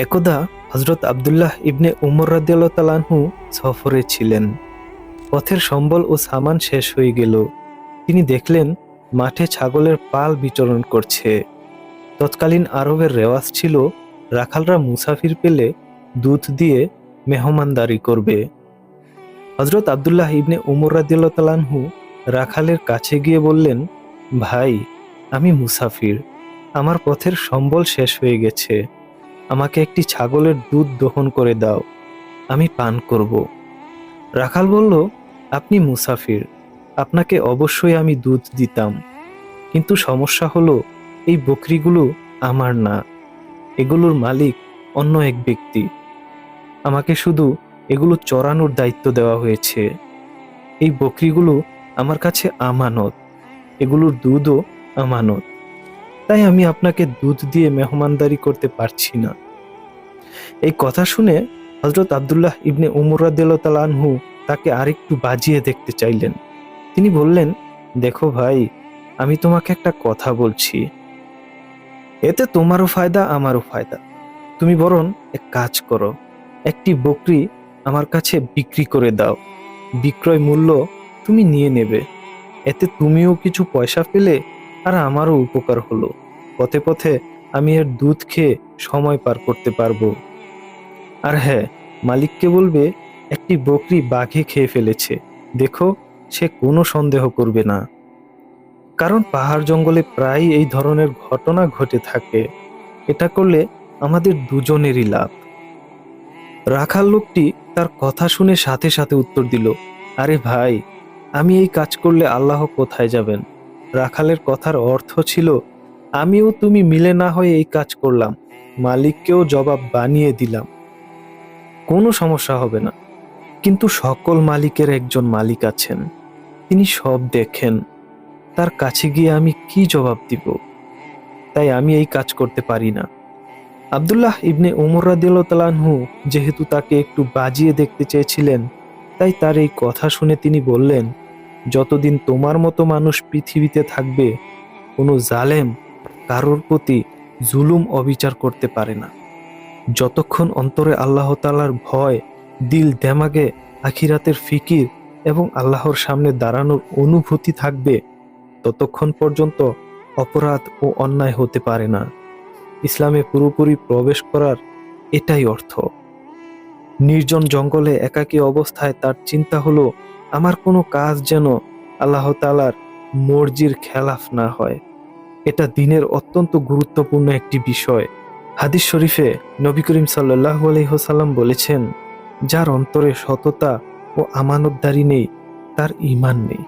একদা হযরত আব্দুল্লাহ ইবনে উমর রাদিয়াল্লাহু তাআলা আনহু সফরে ছিলেন। পথের সম্বল ও সামান শেষ হয়ে গেল। তিনি দেখলেন মাঠে ছাগলের পাল বিচরণ করছে। তৎকালীন আরবের রেওয়াজ ছিল রাখালরা মুসাফির পেলে দুধ দিয়ে মেহমানদারি করবে। হযরত আব্দুল্লাহ ইবনে উমর রাদিয়াল্লাহু তাআলা আনহু রাখালের কাছে গিয়ে বললেন, ভাই, আমি মুসাফির, আমার পথের সম্বল শেষ হয়ে গেছে, আমাকে একটি ছাগলের দুধ দহন করে দাও, আমি পান করব। রাখাল বলল, আপনি মুসাফির, আপনাকে অবশ্যই আমি দুধ দিতাম, কিন্তু সমস্যা হলো এই বকরিগুলো আমার না, এগুলোর মালিক অন্য এক ব্যক্তি। আমাকে শুধু এগুলো চরানোর দায়িত্ব দেওয়া হয়েছে। এই বকরিগুলো আমার কাছে আমানত, এগুলোর দুধও আমানত, তাই আমি আপনাকে দুধ দিয়ে মেহমানদারি করতে পারছি না। এই কথা শুনে হযরত আব্দুল্লাহ ইবনে উমর রাদিয়াল্লাহু তাআলা আনহু তাকে আরেকটু বাজিয়ে দেখতে চাইলেন। তিনি বললেন, দেখো ভাই, আমি তোমাকে একটা কথা বলছি, এতে তোমারও ফায়দা আমারও ফায়দা। তুমি বরং এক কাজ করো, একটি বকরি আমার কাছে বিক্রি করে দাও, বিক্রয় মূল্য তুমি নিয়ে নেবে, এতে তুমিও কিছু পয়সা পেলে আর আমারও উপকার হলো। পথে পথে আমি এর দুধ খেয়ে সময় পার করতে পারবো। আর হ্যাঁ, মালিককে বলবে একটি বকরি বাঘে খেয়ে ফেলেছে, দেখো সে কোনো সন্দেহ করবে না। কারণ পাহাড় জঙ্গলে প্রায় এই ধরনের ঘটনা ঘটে থাকে। এটা করলে আমাদের দুজনেরই লাভ। রাখাল লোকটি তার কথা শুনে সাথে সাথে উত্তর দিল, আরে ভাই, আমি এই কাজ করলে আল্লাহ কোথায় যাবেন? রাখালের কথার অর্থ ছিল, আমিও তুমি মিলে না হয়ে এই কাজ করলাম, মালিককেও জবাব বানিয়ে দিলাম, কোনো সমস্যা হবে না। কিন্তু সকল মালিকের একজন মালিক আছেন, তিনি সব দেখেন, তার কাছে গিয়ে আমি কি জবাব দিব? তাই আমি এই কাজ করতে পারি না। আব্দুল্লাহ ইবনে উমর রাদিয়াল্লাহু তাআলা আনহু যেহেতু তাকে একটু বাজিয়ে দেখতে চেয়েছিলেন, তাই তার এই কথা শুনে তিনি বললেন, যতদিন তোমার মতো মানুষ পৃথিবীতে থাকবে, কোনো জালেম কারোর প্রতি জুলুম অবিচার করতে পারে না। যতক্ষণ অন্তরে আল্লাহ তাআলার ভয়, দিল দেমাগে আখিরাতের ফিকির এবং আল্লাহর সামনে দাঁড়ানোর অনুভূতি থাকবে, ততক্ষণ পর্যন্ত অপরাধ ও অন্যায় হতে পারে না। ইসলামে পুরোপুরি প্রবেশ করার এটাই অর্থ। নির্জন জঙ্গলে একাকী অবস্থায় তার চিন্তা হলো, আমার কোনো কাজ যেন আল্লাহ তাআলার মর্জির খেলাফ না হয়। এটা দ্বীনের অত্যন্ত গুরুত্বপূর্ণ একটি বিষয়। হাদিস শরীফে নবী করিম সাল্লাল্লাহু আলাইহি ওয়াসাল্লাম বলেছেন, যার অন্তরে সততা ও আমানতদারি নেই, তার ঈমান নেই।